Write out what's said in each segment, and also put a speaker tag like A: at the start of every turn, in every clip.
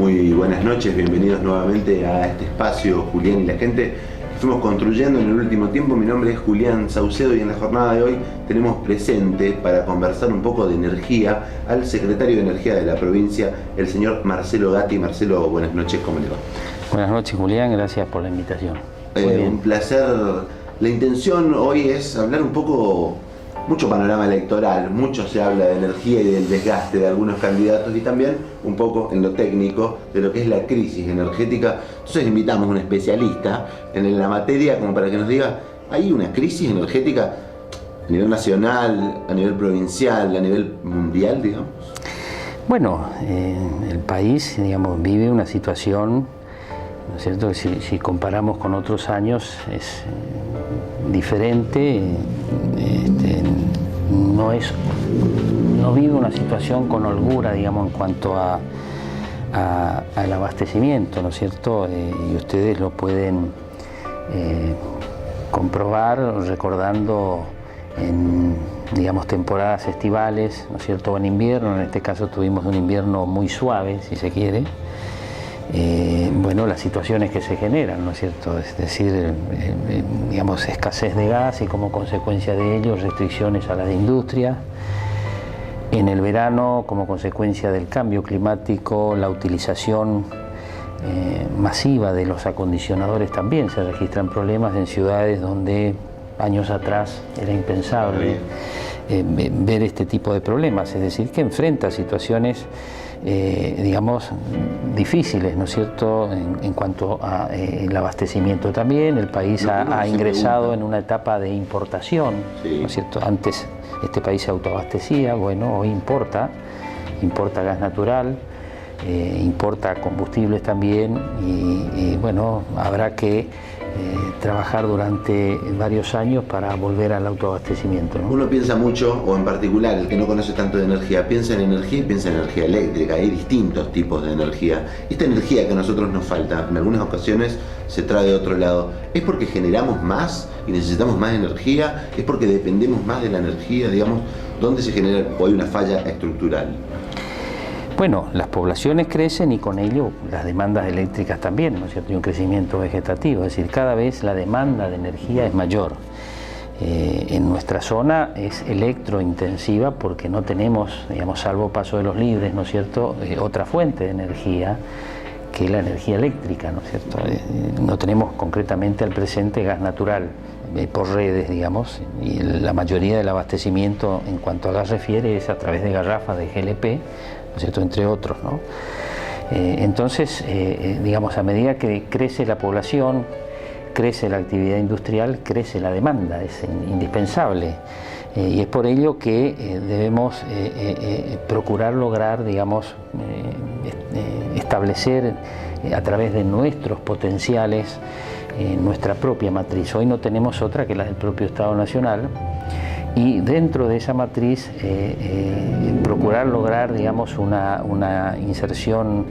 A: Muy buenas noches, bienvenidos nuevamente a este espacio, Julián y la gente que fuimos construyendo en el último tiempo. Mi nombre es Julián Saucedo y en la jornada de hoy tenemos presente para conversar un poco de energía al secretario de Energía de la provincia, el señor Marcelo Gatti. Marcelo, buenas noches, ¿cómo le va?
B: Buenas noches, Julián, gracias por la invitación.
A: Un placer. La intención hoy es hablar un poco, mucho panorama electoral, mucho se habla de energía y del desgaste de algunos candidatos y también un poco en lo técnico de lo que es la crisis energética. Entonces invitamos a un especialista en la materia como para que nos diga, ¿hay una crisis energética a nivel nacional, a nivel provincial, a nivel mundial, digamos?
B: Bueno, el país, digamos, vive una situación, ¿no es cierto?, que si comparamos con otros años es diferente, no vive una situación con holgura, digamos, en cuanto al abastecimiento, ¿no es cierto? Y ustedes lo pueden comprobar recordando en, digamos, temporadas estivales, ¿no es cierto?, o en invierno. En este caso tuvimos un invierno muy suave, si se quiere. Bueno, las situaciones que se generan, ¿no es cierto? Es decir, digamos, escasez de gas y como consecuencia de ello restricciones a la industria. En el verano, como consecuencia del cambio climático, la utilización masiva de los acondicionadores también se registran problemas en ciudades donde años atrás era impensable ver este tipo de problemas, es decir, que enfrenta situaciones digamos, difíciles, ¿no es cierto?, en cuanto a el abastecimiento también. El país ha ingresado en una etapa de importación, sí, ¿no es cierto? Antes este país se autoabastecía, bueno, hoy importa gas natural, importa combustibles también y bueno, habrá que trabajar durante varios años para volver al autoabastecimiento, ¿no?
A: Uno piensa mucho, o en particular el que no conoce tanto de energía, piensa en energía y piensa en energía eléctrica. Hay distintos tipos de energía. Esta energía que a nosotros nos falta, en algunas ocasiones se trae de otro lado. ¿Es porque generamos más y necesitamos más energía? ¿Es porque dependemos más de la energía? Digamos, ¿dónde se genera o hay una falla estructural?
B: Bueno, las poblaciones crecen y con ello las demandas eléctricas también, ¿no es cierto? Y un crecimiento vegetativo, es decir, cada vez la demanda de energía es mayor. En nuestra zona es electrointensiva porque no tenemos, digamos, salvo Paso de los Libres, ¿no es cierto?, otra fuente de energía que la energía eléctrica, ¿no es cierto? No tenemos concretamente al presente gas natural por redes, digamos, y la mayoría del abastecimiento en cuanto a gas refiere es a través de garrafas de GLP, ¿no es cierto?, entre otros, ¿no? Entonces, digamos, a medida que crece la población, crece la actividad industrial, crece la demanda, es indispensable. Y es por ello que debemos procurar lograr, digamos, establecer a través de nuestros potenciales nuestra propia matriz. Hoy no tenemos otra que la del propio Estado Nacional. Y dentro de esa matriz procurar lograr, digamos, una inserción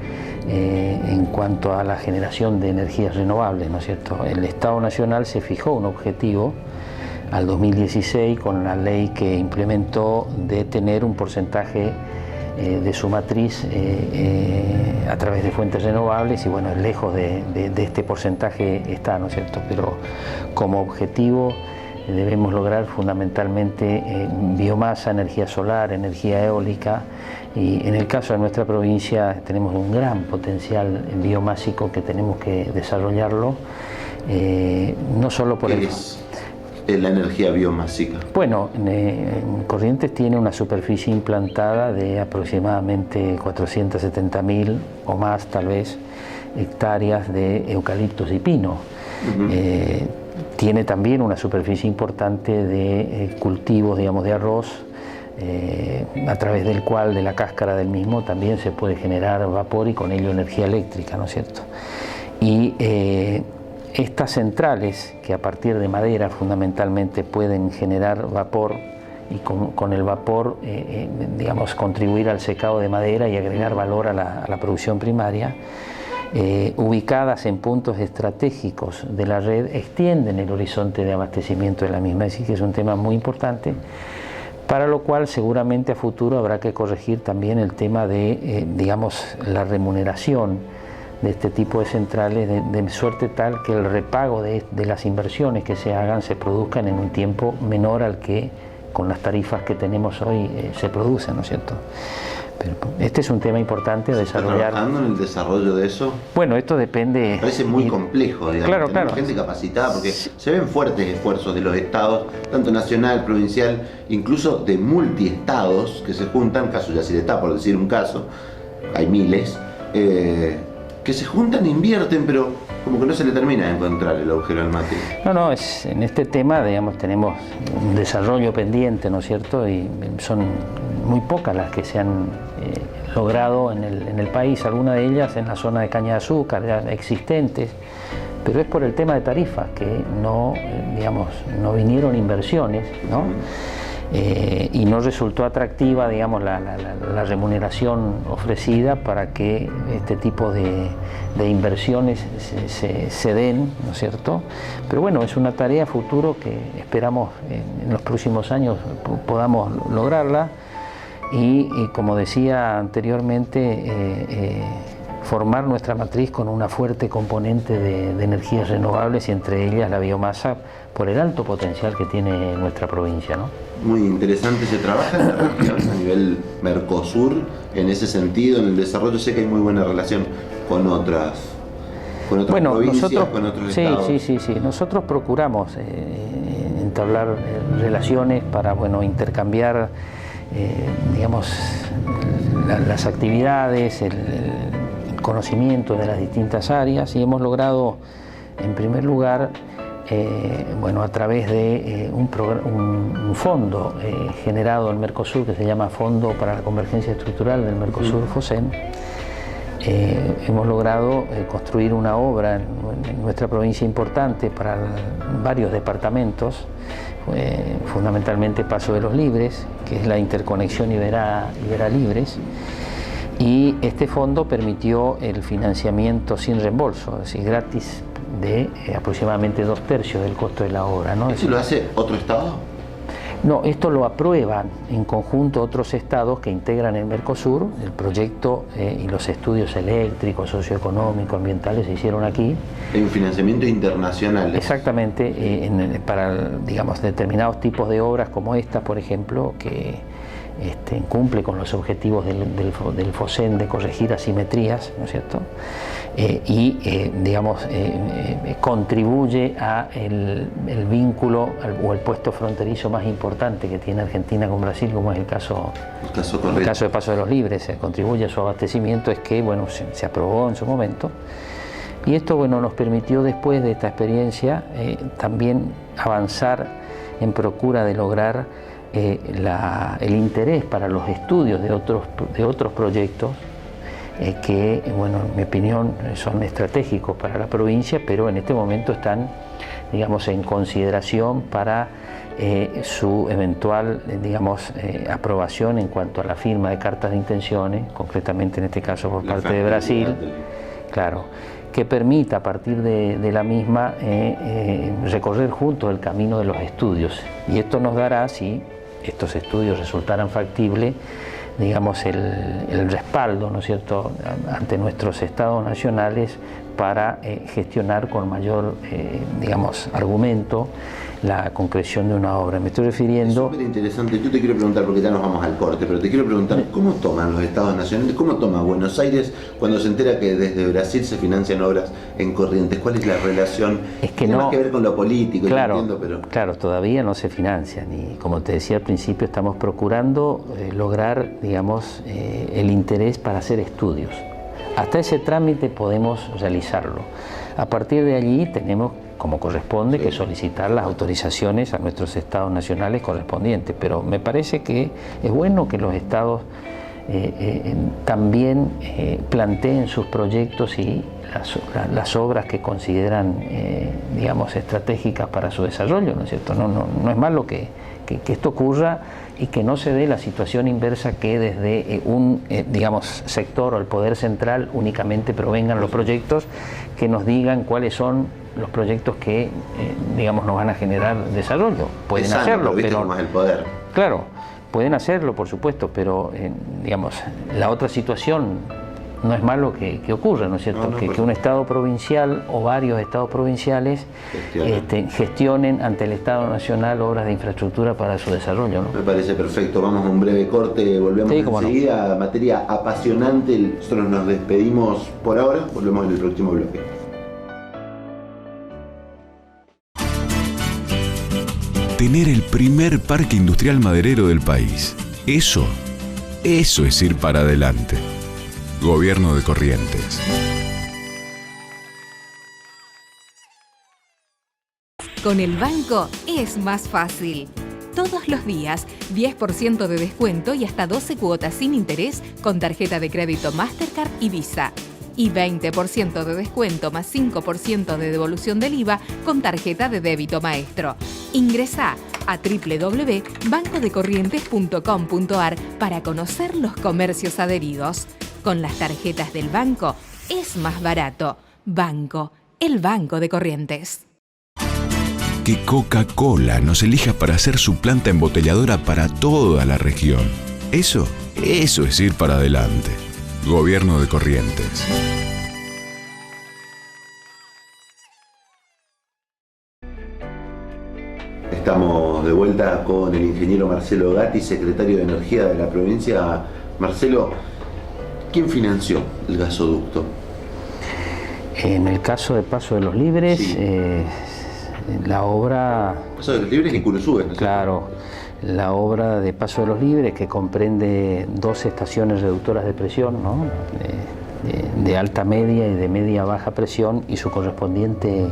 B: en cuanto a la generación de energías renovables, ¿no es cierto? El Estado Nacional se fijó un objetivo al 2016 con la ley que implementó de tener un porcentaje de su matriz a través de fuentes renovables y bueno, lejos de este porcentaje está, ¿no es cierto? Pero como objetivo debemos lograr fundamentalmente biomasa, energía solar, energía eólica y en el caso de nuestra provincia tenemos un gran potencial biomásico que tenemos que desarrollarlo, no solo por
A: ¿Qué es la energía biomásica?
B: Bueno, Corrientes tiene una superficie implantada de aproximadamente 470.000 o más tal vez hectáreas de eucaliptos y pino. Tiene también una superficie importante de cultivos, digamos, de arroz, a través del cual, de la cáscara del mismo, también se puede generar vapor y con ello energía eléctrica, ¿no es cierto? Y estas centrales, que a partir de madera fundamentalmente pueden generar vapor y con el vapor, digamos, contribuir al secado de madera y agregar valor a la producción primaria, ubicadas en puntos estratégicos de la red, extienden el horizonte de abastecimiento de la misma. Es decir, que es un tema muy importante Para lo cual seguramente a futuro habrá que corregir también el tema de, digamos, la remuneración de este tipo de centrales, de suerte tal que el repago de las inversiones que se hagan se produzcan en un tiempo menor al que con las tarifas que tenemos hoy se producen, ¿no es cierto? Pero este es un tema importante a desarrollar.
A: ¿Está trabajando en el desarrollo de eso?
B: Bueno, esto depende...
A: Parece muy complejo, digamos,
B: claro,
A: tener
B: claro.
A: gente capacitada, porque se ven fuertes esfuerzos de los estados, tanto nacional, provincial, incluso de multiestados que se juntan, caso Yacyretá, por decir un caso, hay miles, que se juntan e invierten, pero como que no se le termina de encontrar el agujero al mate.
B: No, en este tema, digamos, tenemos un desarrollo pendiente, ¿no es cierto? Y son muy pocas las que se han logrado en el país, algunas de ellas en la zona de caña de azúcar, ya existentes, pero es por el tema de tarifas, que no, digamos, no vinieron inversiones, ¿no? Y no resultó atractiva, digamos, la remuneración ofrecida para que este tipo de inversiones se den, ¿no es cierto? Pero bueno, es una tarea futuro que esperamos en los próximos años podamos lograrla y como decía anteriormente, formar nuestra matriz con una fuerte componente de energías renovables y entre ellas la biomasa por el alto potencial que tiene nuestra provincia, ¿no?
A: Muy interesante. ¿Se trabaja en la región a nivel Mercosur en ese sentido, en el desarrollo? Sé que hay muy buena relación con otras provincias, con otros estados.
B: Sí. Nosotros procuramos entablar relaciones para, bueno, intercambiar, digamos, las actividades, el conocimiento de las distintas áreas, y hemos logrado, en primer lugar, bueno, a través de un fondo generado en Mercosur que se llama Fondo para la Convergencia Estructural del Mercosur, FOSEM, hemos logrado construir una obra en nuestra provincia importante para varios departamentos, fundamentalmente Paso de los Libres, que es la interconexión Ibera-Libres, y este fondo permitió el financiamiento sin reembolso, es decir, gratis, de aproximadamente 2/3 del costo de la obra, ¿no?
A: ¿Eso lo hace otro estado?
B: No, esto lo aprueban en conjunto otros estados que integran el Mercosur. El proyecto y los estudios eléctricos, socioeconómicos, ambientales se hicieron aquí.
A: Hay un financiamiento internacional.
B: Exactamente, para, digamos, determinados tipos de obras como esta, por ejemplo, que cumple con los objetivos del FOSEN de corregir asimetrías, ¿no es cierto? Digamos, contribuye a el vínculo o el puesto fronterizo más importante que tiene Argentina con Brasil, como es el caso de Paso de los Libres. Contribuye a su abastecimiento, es que, bueno, se aprobó en su momento. Y esto, bueno, nos permitió después de esta experiencia también avanzar en procura de lograr el interés para los estudios de otros proyectos que, bueno, en mi opinión son estratégicos para la provincia, pero en este momento están, digamos, en consideración para su eventual, digamos, aprobación en cuanto a la firma de cartas de intenciones, concretamente en este caso por parte de Brasil, claro, que permita a partir de la misma recorrer juntos el camino de los estudios. Y esto nos dará, si estos estudios resultaran factibles, digamos, el respaldo, ¿no es cierto?, ante nuestros estados nacionales para gestionar con mayor, digamos, argumento la concreción de una obra. Me estoy refiriendo...
A: Es súper interesante. Yo te quiero preguntar, porque ya nos vamos al corte, pero te quiero preguntar, ¿cómo toman los estados nacionales, cómo toma Buenos Aires cuando se entera que desde Brasil se financian obras en Corrientes? ¿Cuál es la relación?
B: Es que
A: tiene
B: no,
A: más que ver con lo político,
B: claro,
A: entiendo, pero...
B: Claro, todavía no se financian y, como te decía al principio, estamos procurando lograr, digamos, el interés para hacer estudios. Hasta ese trámite podemos realizarlo. A partir de allí tenemos, como corresponde, que solicitar las autorizaciones a nuestros estados nacionales correspondientes, pero me parece que es bueno que los estados también planteen sus proyectos y las obras que consideran, digamos, estratégicas para su desarrollo, ¿no es cierto? No es malo que esto ocurra y que no se dé la situación inversa, que desde un digamos, sector o el poder central únicamente provengan los proyectos que nos digan cuáles son los proyectos que digamos, nos van a generar desarrollo. Pueden hacerlo,
A: pero
B: pero
A: más el poder.
B: Claro, pueden hacerlo, por supuesto, pero digamos, la otra situación no es malo que ocurra, ¿no es cierto?
A: No,
B: que un Estado provincial o varios Estados provinciales gestionen ante el Estado Nacional obras de infraestructura para su desarrollo, ¿no?
A: Me parece perfecto. Vamos a un breve corte, volvemos enseguida. No. Materia apasionante. Nosotros nos despedimos por ahora, volvemos en el próximo bloque.
C: Tener el primer parque industrial maderero del país. Eso es ir para adelante. Gobierno de Corrientes.
D: Con el banco es más fácil. Todos los días, 10% de descuento y hasta 12 cuotas sin interés con tarjeta de crédito Mastercard y Visa. Y 20% de descuento más 5% de devolución del IVA con tarjeta de débito Maestro. Ingresá a www.bancodecorrientes.com.ar para conocer los comercios adheridos. Con las tarjetas del banco es más barato. Banco, el Banco de Corrientes.
C: Que Coca-Cola nos elija para ser su planta embotelladora para toda la región. Eso es ir para adelante. Gobierno de Corrientes.
A: Estamos de vuelta con el ingeniero Marcelo Gatti, secretario de Energía de la provincia. Marcelo, ¿quién financió el gasoducto?
B: En el caso de Paso de los Libres,
A: sí.
B: La obra...
A: Paso de los Libres y Curuzúes, ¿no?
B: Claro, la obra de Paso de los Libres, que comprende 2 estaciones reductoras de presión, ¿no? de alta media y de media baja presión, y su correspondiente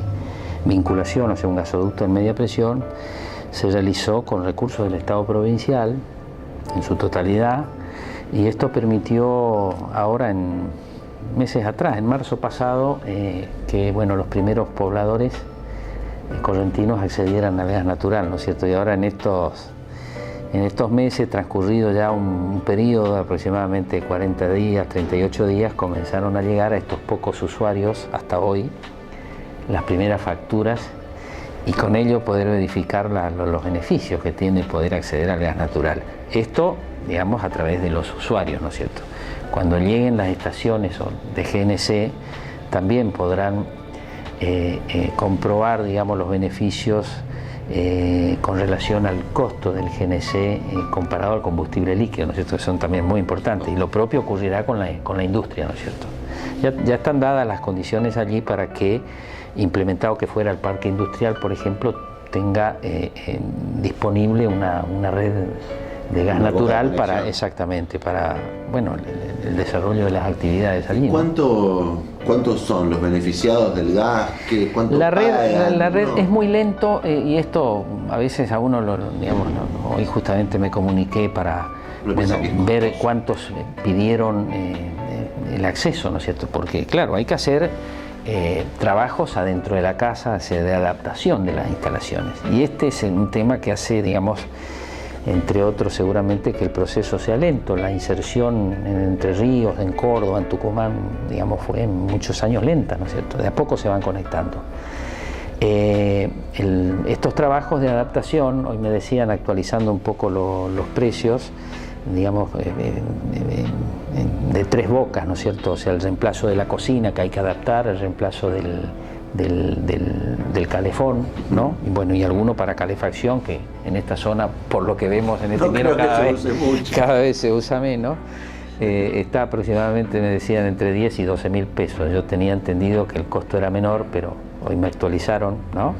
B: vinculación, o sea, un gasoducto en media presión, se realizó con recursos del Estado provincial en su totalidad. Y esto permitió ahora, meses atrás, en marzo pasado, que bueno, los primeros pobladores correntinos accedieran al gas natural, ¿no es cierto? Y ahora en estos meses, transcurrido ya un periodo de aproximadamente 40 días, 38 días, comenzaron a llegar a estos pocos usuarios, hasta hoy, las primeras facturas, y con ello poder verificar los beneficios que tiene poder acceder al gas natural. Esto, digamos, a través de los usuarios, ¿no es cierto? Cuando lleguen las estaciones de GNC, también podrán comprobar, digamos, los beneficios con relación al costo del GNC comparado al combustible líquido, ¿no es cierto? Que son también muy importantes. Y lo propio ocurrirá con la industria, ¿no es cierto? Ya están dadas las condiciones allí para que, implementado que fuera el parque industrial, por ejemplo, tenga disponible una red de gas natural para, exactamente, para, bueno, el desarrollo de las actividades allí, ¿no?
A: ¿Cuántos son los beneficiados del gas?
B: La red es muy lento, y esto a veces a uno, digamos, hoy justamente me comuniqué para ver cuántos pidieron el acceso, ¿no es cierto? Porque claro, hay que hacer trabajos adentro de la casa, de adaptación de las instalaciones. Y este es un tema que hace, digamos, entre otros seguramente, que el proceso sea lento. La inserción en Entre Ríos, en Córdoba, en Tucumán, digamos, fue en muchos años lenta, ¿no es cierto? De a poco se van conectando. Estos trabajos de adaptación, hoy me decían, actualizando un poco los precios, digamos, de 3 bocas, ¿no es cierto? O sea, el reemplazo de la cocina que hay que adaptar, el reemplazo del calefón, ¿no? Y bueno, y alguno para calefacción, que en esta zona, por lo que vemos en este invierno, cada vez se usa menos. Está aproximadamente, me decían, entre 10 y 12 mil pesos. Yo tenía entendido que el costo era menor, pero hoy me actualizaron, ¿no?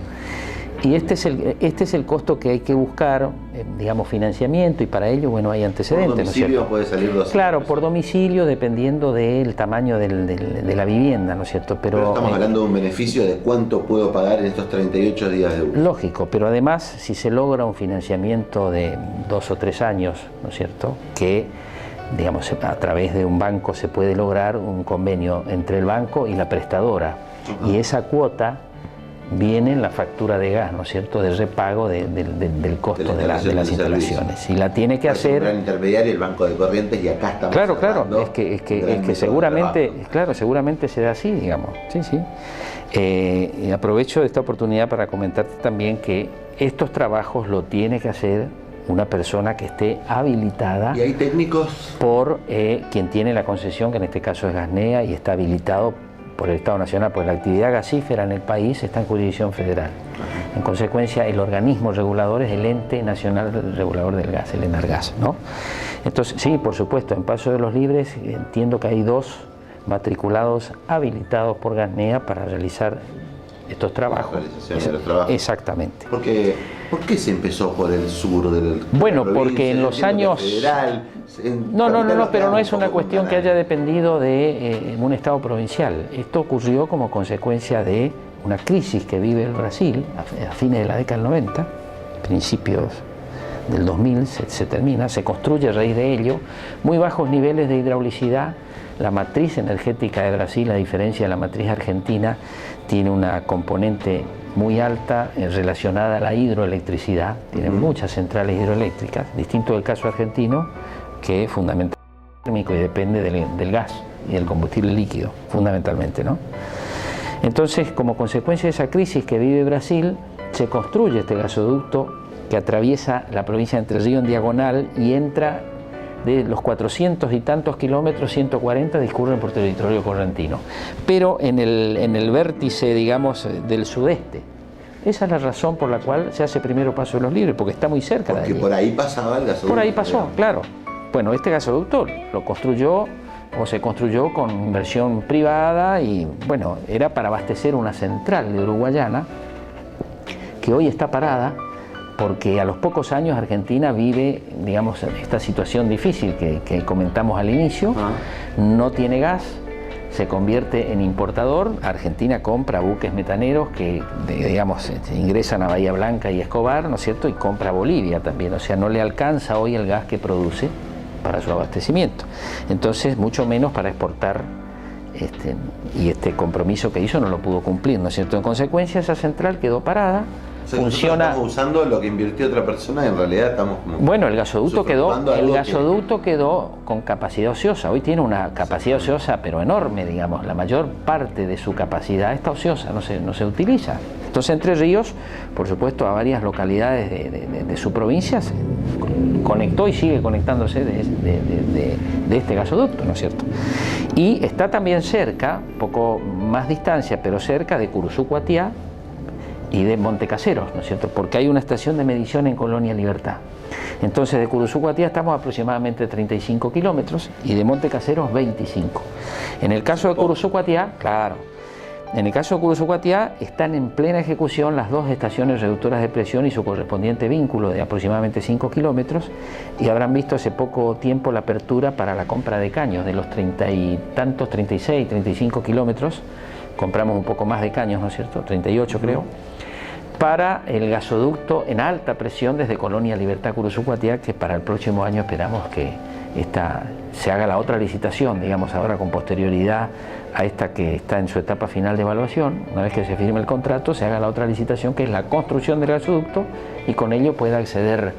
B: Y este es el costo que hay que buscar, digamos, financiamiento, y para ello, bueno, hay antecedentes.
A: ¿Por domicilio, ¿no es cierto? Puede salir 200
B: Claro,
A: pesos.
B: Por domicilio, dependiendo del tamaño de la vivienda, ¿no es cierto?
A: Pero estamos hablando de un beneficio de cuánto puedo pagar en estos 38 días de uso.
B: Lógico, pero además, si se logra un financiamiento de 2 o 3 años, ¿no es cierto?, que, digamos, a través de un banco se puede lograr un convenio entre el banco y la prestadora. Y esa cuota viene en la factura de gas, ¿no es cierto?, de repago del costo de las instalaciones. Y la tiene que hacer...
A: Un gran intermediario, el Banco de Corrientes, y acá estamos...
B: Claro, es que seguramente, claro, seguramente será así, digamos. Sí, sí. Y aprovecho esta oportunidad para comentarte también que estos trabajos lo tiene que hacer una persona que esté habilitada.
A: ¿Y hay técnicos?
B: Por quien tiene la concesión, que en este caso es Gasnea, y está habilitado por el Estado Nacional, porque la actividad gasífera en el país está en jurisdicción federal. En consecuencia, el organismo regulador es el Ente Nacional Regulador del Gas, el ENARGAS, ¿no? Entonces, sí, por supuesto, en Paso de los Libres entiendo que hay 2 matriculados habilitados por Gasnea para realizar estos trabajos.
A: La realización de los trabajos.
B: Exactamente.
A: ¿Por qué se empezó por el sur del
B: Bueno,
A: la
B: porque en los años...
A: Federal,
B: No, pero no es una cuestión que haya dependido de un Estado provincial. Esto ocurrió como consecuencia de una crisis que vive el Brasil a fines de la década del 90, principios del 2000 se termina, se construye a raíz de ello, muy bajos niveles de hidraulicidad. La matriz energética de Brasil, a diferencia de la matriz argentina, tiene una componente muy alta relacionada a la hidroelectricidad, tiene muchas centrales hidroeléctricas, distinto del caso argentino, que es fundamentalmente térmico y depende del gas y del combustible líquido, fundamentalmente, ¿no? Entonces, como consecuencia de esa crisis que vive Brasil, se construye este gasoducto que atraviesa la provincia de Entre Ríos en diagonal y entra de los 400 y tantos kilómetros, 140 discurren por territorio correntino, pero en el vértice, digamos, del sudeste. Esa es la razón por la cual se hace primero Paso de los Libres, porque está muy cerca de allí.
A: Porque por ahí pasaba el gasoducto.
B: Por ahí pasó, claro. Bueno, este gasoducto lo construyó o se construyó con inversión privada y, bueno, era para abastecer una central de Uruguayana que hoy está parada porque a los pocos años Argentina vive, digamos, esta situación difícil que comentamos al inicio, no tiene gas, se convierte en importador. Argentina compra buques metaneros que, digamos, ingresan a Bahía Blanca y Escobar, ¿no es cierto?, y compra Bolivia también, o sea, no le alcanza hoy el gas que produce para su abastecimiento, entonces mucho menos para exportar, y este compromiso que hizo no lo pudo cumplir, ¿no es cierto? En consecuencia, esa central quedó parada.
A: O sea,
B: funciona.
A: Estamos usando lo que invirtió otra persona y en realidad estamos como...
B: Bueno, el gasoducto quedó con capacidad ociosa. Hoy tiene una capacidad ociosa pero enorme, digamos. La mayor parte de su capacidad está ociosa, no se utiliza. Entonces, Entre Ríos, por supuesto, a varias localidades de su provincia conectó y sigue conectándose de este gasoducto, ¿no es cierto? Y está también cerca, poco más distancia, pero cerca de Curuzú-Cuatiá y de Montecaseros, ¿no es cierto? Porque hay una estación de medición en Colonia Libertad. Entonces, de Curuzú-Cuatiá estamos aproximadamente 35 kilómetros y de Montecaseros 25. En el caso de Curuzú-Cuatiá, claro, en el caso de Curuzú-Cuatiá están en plena ejecución las 2 estaciones reductoras de presión y su correspondiente vínculo de aproximadamente 5 kilómetros, y habrán visto hace poco tiempo la apertura para la compra de caños de los 30 y tantos, 36, 35 kilómetros. Compramos un poco más de caños, ¿no es cierto?, 38 creo, para el gasoducto en alta presión desde Colonia Libertad Curuzú-Cuatiá, que para el próximo año esperamos que se haga la otra licitación, digamos, ahora con posterioridad a esta que está en su etapa final de evaluación. Una vez que se firme el contrato, se haga la otra licitación, que es la construcción del gasoducto, y con ello pueda acceder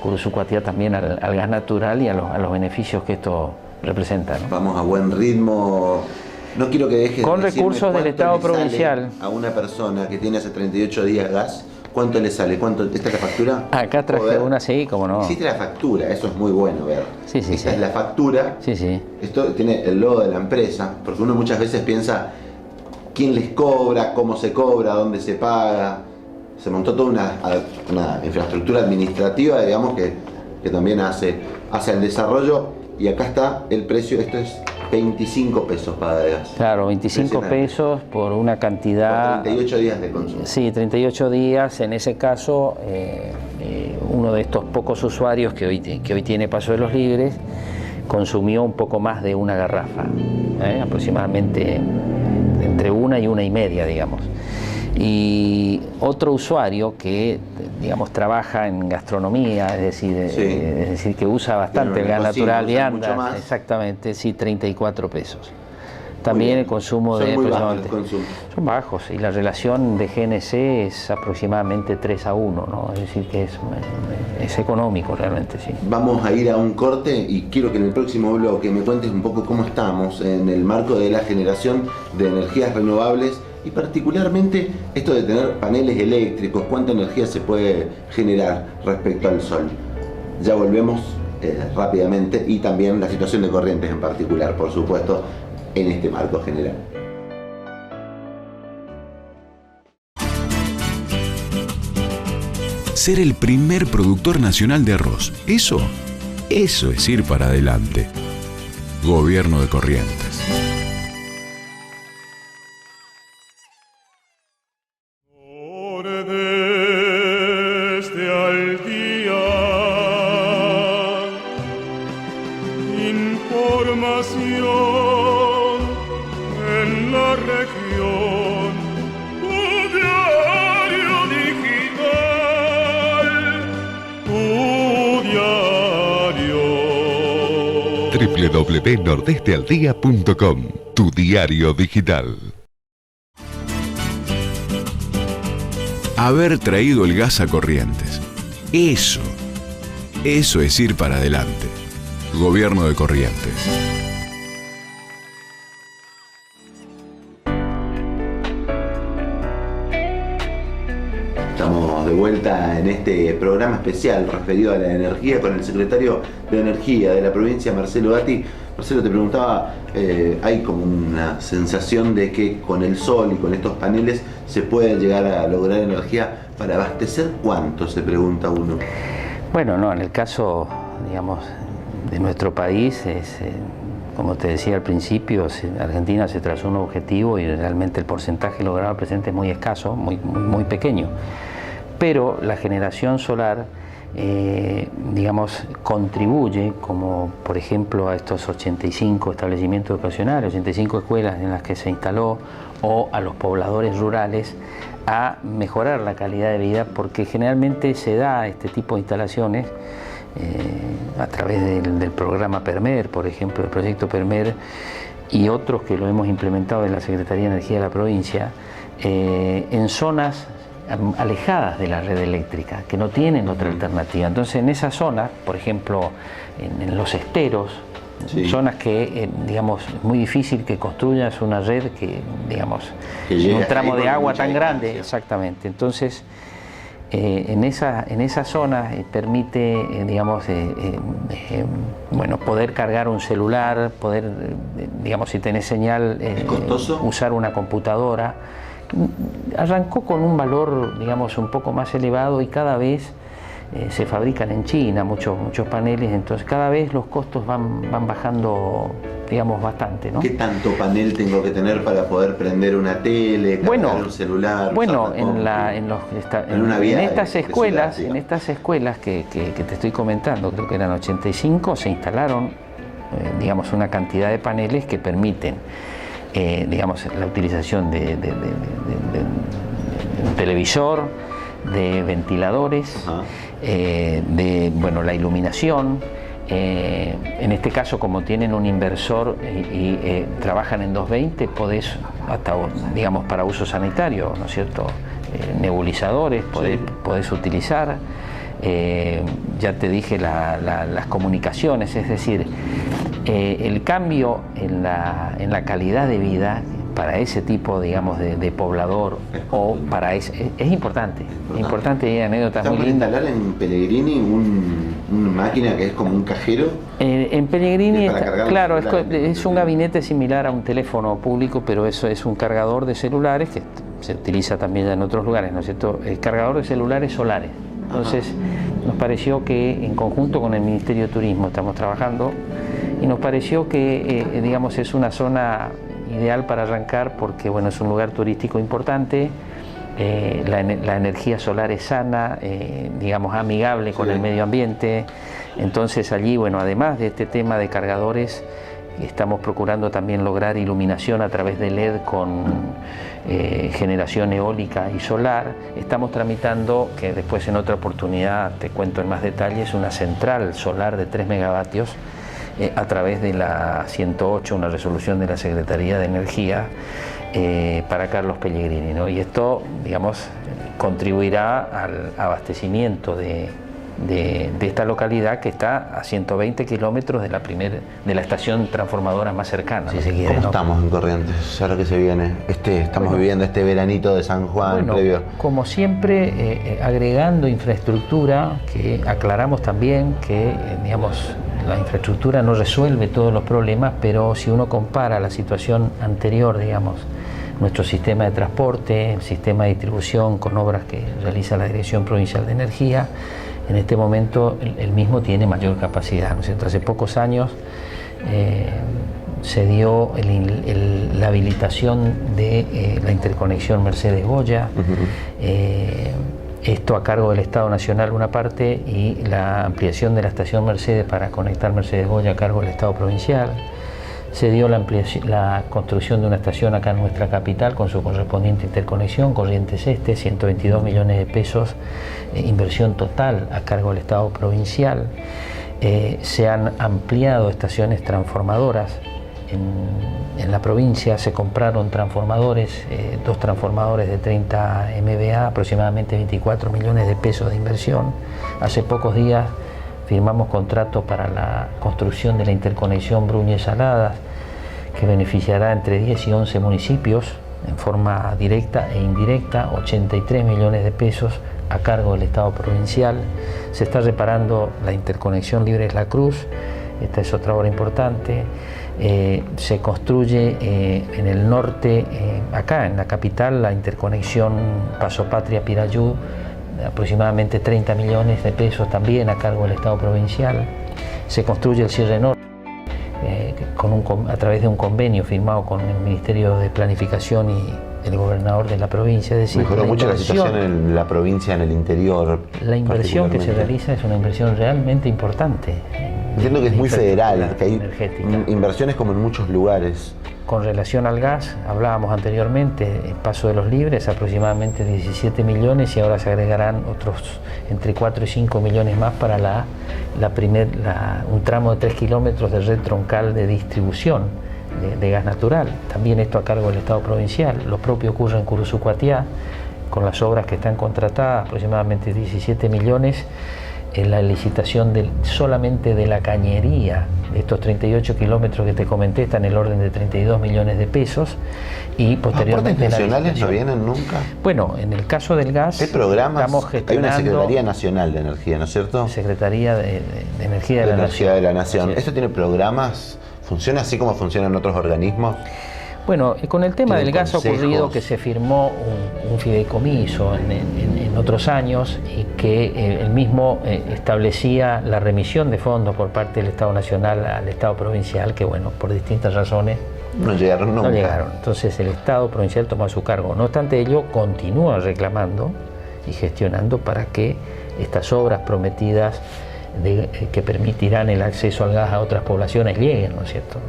B: Curuzú-Cuatiá también al gas natural y a los beneficios que esto representa, ¿no?
A: Vamos a buen ritmo. No quiero que dejes
B: con
A: de
B: recursos del Estado
A: le sale
B: provincial.
A: A una persona que tiene hace 38 días gas, ¿cuánto le sale? ¿Esta es la factura?
B: Acá traje una, sí, como no.
A: Existe la factura, eso es muy bueno ver.
B: Sí,
A: Esta es la factura.
B: Sí, sí.
A: Esto tiene el logo de la empresa, porque uno muchas veces piensa quién les cobra, cómo se cobra, dónde se paga. Se montó toda una infraestructura administrativa, digamos, que también hace el desarrollo, y acá está el precio. Esto es 25 pesos para de gas.
B: Claro, 25 pesos por una cantidad...
A: Por 38 días de consumo.
B: Sí, 38 días. En ese caso, uno de estos pocos usuarios que hoy tiene Paso de los Libres consumió un poco más de una garrafa, aproximadamente entre 1 y 1,5, digamos. Y otro usuario que, digamos, trabaja en gastronomía, es decir, que usa bastante el gas natural y anda, exactamente, sí, 34 pesos. También el consumo de... Son bajos, y la relación de GNC es aproximadamente 3:1, ¿no? Es decir, que es económico realmente, sí.
A: Vamos a ir a un corte y quiero que en el próximo bloque me cuentes un poco cómo estamos en el marco de la generación de energías renovables, y particularmente esto de tener paneles eléctricos, cuánta energía se puede generar respecto al sol. Ya volvemos rápidamente, y también la situación de Corrientes en particular, por supuesto, en este marco general.
C: Ser el primer productor nacional de arroz, eso es ir para adelante. Gobierno de Corrientes.
E: Desde al día, información en la región, tu diario digital, tu diario.
C: www.nordestealdía.com, tu diario digital. Haber traído el gas a Corrientes. Eso es ir para adelante. Gobierno de Corrientes.
A: Estamos de vuelta en este programa especial referido a la energía con el secretario de Energía de la provincia, Marcelo Gatti. Marcelo, te preguntaba, hay como una sensación de que con el sol y con estos paneles se puede llegar a lograr energía para abastecer. ¿Cuánto? Se pregunta uno.
B: Bueno, no, en el caso, digamos, de nuestro país, como te decía al principio, Argentina se trazó un objetivo y realmente el porcentaje logrado al presente es muy escaso, muy pequeño. Pero la generación solar, digamos, contribuye, como por ejemplo a estos 85 establecimientos educacionales, 85 escuelas en las que se instaló, o a los pobladores rurales, a mejorar la calidad de vida, porque generalmente se da este tipo de instalaciones a través del programa PERMER, por ejemplo, el proyecto PERMER, y otros que lo hemos implementado en la Secretaría de Energía de la provincia, en zonas alejadas de la red eléctrica, que no tienen otra alternativa. Entonces, en esas zonas, por ejemplo, en los esteros, sí, zonas que, digamos, es muy difícil que construyas una red que, digamos, en un tramo de agua tan grande, exactamente. Entonces, en esa zona permite, digamos, bueno, poder cargar un celular, poder, digamos, si tenés señal, usar una computadora. Arrancó con un valor, digamos, un poco más elevado, y cada vez se fabrican en China muchos paneles, entonces cada vez los costos van bajando, digamos, bastante, ¿no?
A: ¿Qué tanto panel tengo que tener para poder prender una tele, cargar un celular?
B: Bueno, en estas escuelas que te estoy comentando, creo que eran 85, se instalaron, digamos, una cantidad de paneles que permiten, digamos, la utilización de un televisor, de ventiladores, bueno, la iluminación. En este caso, como tienen un inversor y trabajan en 220, podés, hasta, digamos, para uso sanitario, ¿no es cierto?, nebulizadores podés utilizar. Ya te dije las comunicaciones, es decir, el cambio en la calidad de vida para ese tipo, digamos, de poblador, o para es importante. Es importante, y anécdotas muy lindas.
A: ¿Instalar en Pellegrini una máquina que es como un cajero?
B: En Pellegrini, claro, es un gabinete similar a un teléfono público, pero eso es un cargador de celulares que se utiliza también en otros lugares, ¿no es cierto? El cargador de celulares solares. Entonces, nos pareció que en conjunto con el Ministerio de Turismo estamos trabajando, y nos pareció que, digamos, es una zona ideal para arrancar, porque, bueno, es un lugar turístico importante, la energía solar es sana, digamos, amigable con el medio ambiente. Entonces allí, bueno, además de este tema de cargadores, estamos procurando también lograr iluminación a través de LED con generación eólica y solar. Estamos tramitando, que después en otra oportunidad te cuento en más detalles, una central solar de 3 megavatios a través de la 108, una resolución de la Secretaría de Energía para Carlos Pellegrini, ¿no? Y esto, digamos, contribuirá al abastecimiento de de esta localidad que está a 120 kilómetros de la estación transformadora más cercana, si se quiere.
A: ¿Cómo
B: ¿no?
A: estamos en Corrientes? Ahora que se viene. Estamos viviendo este veranito de San Juan
B: Bueno,
A: previo.
B: como siempre, agregando infraestructura, que aclaramos también que, digamos, la infraestructura no resuelve todos los problemas, pero si uno compara la situación anterior, digamos, nuestro sistema de transporte, el sistema de distribución con obras que realiza la Dirección Provincial de Energía, en este momento el mismo tiene mayor capacidad, ¿no es cierto? Hace pocos años se dio la habilitación de la interconexión Mercedes-Goya, esto a cargo del Estado Nacional una parte, y la ampliación de la estación Mercedes para conectar Mercedes-Goya a cargo del Estado Provincial. Se dio la construcción de una estación acá en nuestra capital con su correspondiente interconexión, Corrientes Este, 122 millones de pesos, inversión total a cargo del Estado Provincial. Se han ampliado estaciones transformadoras en la provincia, se compraron transformadores, 2 transformadores de 30 MVA, aproximadamente 24 millones de pesos de inversión. Hace pocos días firmamos contrato para la construcción de la interconexión Bruñes-Saladas, que beneficiará entre 10 y 11 municipios en forma directa e indirecta, 83 millones de pesos a cargo del Estado Provincial. Se está reparando la interconexión Libres-La Cruz, esta es otra obra importante. Se construye en el norte, acá en la capital, la interconexión Paso Patria-Pirayú, aproximadamente 30 millones de pesos también a cargo del Estado Provincial. Se construye el cierre norte a través de un convenio firmado con el Ministerio de Planificación y el gobernador de la provincia. Es decir,
A: mejoró mucho la situación en la provincia, en el interior.
B: La inversión que se realiza es una inversión realmente importante.
A: Entiendo que es muy federal, que hay
B: energética.
A: inversiones como en muchos lugares.
B: Con relación al gas, hablábamos anteriormente, el Paso de los Libres, aproximadamente 17 millones, y ahora se agregarán otros entre 4 y 5 millones más para un tramo de 3 kilómetros de red troncal de distribución de gas natural. También esto a cargo del Estado Provincial. Lo propio ocurre en Curuzucuatiá, con las obras que están contratadas, aproximadamente 17 millones, en la licitación solamente de la cañería. Estos 38 kilómetros que te comenté están en el orden de 32 millones de pesos, y posteriormente
A: ¿Aportes nacionales no vienen nunca?
B: Bueno, en el caso del gas,
A: ¿hay programas?
B: estamos gestionando...
A: Hay una Secretaría Nacional de Energía, ¿no es cierto?
B: Secretaría de Energía de la Nación.
A: ¿Esto tiene programas? ¿Funciona así como funcionan otros organismos?
B: Bueno, con el tema del gas ha
A: consejos.
B: ocurrido que se firmó un fideicomiso en otros años, y que el mismo establecía la remisión de fondos por parte del Estado Nacional al Estado Provincial, que bueno, por distintas razones
A: no llegaron nunca.
B: No llegaron. Entonces el Estado Provincial tomó a su cargo. No obstante ello, continúa reclamando y gestionando para que estas obras prometidas que permitirán el acceso al gas a otras poblaciones lleguen, ¿no es cierto?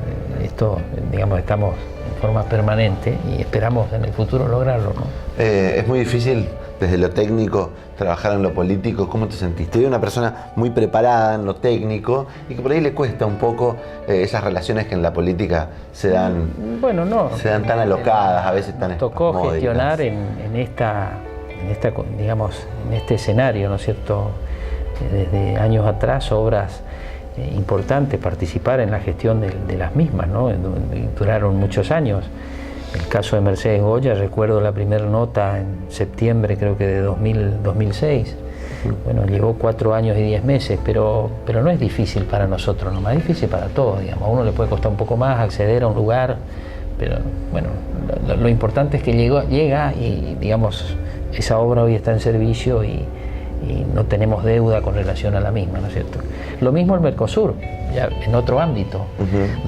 B: Esto, digamos, estamos en forma permanente y esperamos en el futuro lograrlo, ¿no?
A: Es muy difícil desde lo técnico trabajar en lo político. ¿Cómo te sentiste? Soy una persona muy preparada en lo técnico y que por ahí le cuesta un poco esas relaciones que en la política se dan, se dan tan alocadas, a veces tan
B: tocó
A: módicas.
B: Gestionar en este escenario, ¿no es cierto? Desde años atrás, obras importantes, participar en la gestión de las mismas, ¿no? Duraron muchos años. El caso de Mercedes-Goya, recuerdo la primera nota en septiembre, creo que de 2006. Bueno, llevó 4 años y 10 meses, pero no es difícil para nosotros, nomás es difícil para todos, digamos. A uno le puede costar un poco más acceder a un lugar, pero bueno, lo importante es que llega y, digamos, esa obra hoy está en servicio y no tenemos deuda con relación a la misma, ¿no es cierto? Lo mismo el Mercosur, ya en otro ámbito,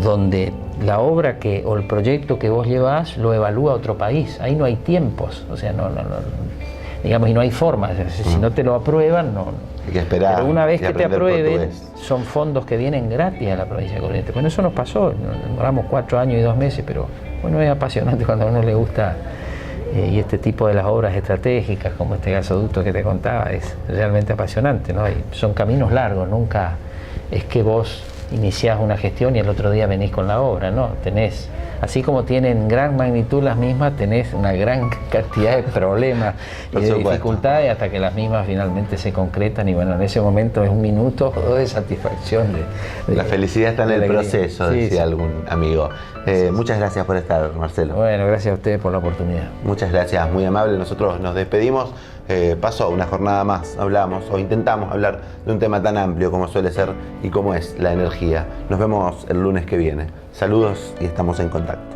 B: donde la obra o el proyecto que vos llevás lo evalúa otro país. Ahí no hay tiempos, o sea, digamos, y no hay forma. Si no te lo aprueban, no.
A: Hay que esperar.
B: Pero una vez que te aprueben, son fondos que vienen gratis a la provincia de Corrientes. Bueno, eso nos pasó, demoramos 4 años y 2 meses, pero bueno, es apasionante cuando a uno le gusta. Y este tipo de las obras estratégicas, como este gasoducto que te contaba, es realmente apasionante, ¿no? Son caminos largos, nunca es que vos iniciás una gestión y el otro día venís con la obra, ¿no? Tenés así como tienen gran magnitud las mismas, tenés una gran cantidad de problemas y de dificultades hasta que las mismas finalmente se concretan, y bueno, en ese momento es un minuto o dos de satisfacción.
A: La felicidad está en el proceso, decía algún amigo. Muchas gracias por estar, Marcelo.
B: Bueno, gracias a ustedes por la oportunidad.
A: Muchas gracias, muy amable. Nosotros nos despedimos. Pasó una jornada más, hablamos o intentamos hablar de un tema tan amplio como suele ser y como es la energía. Nos vemos el lunes que viene. Saludos y estamos en contacto.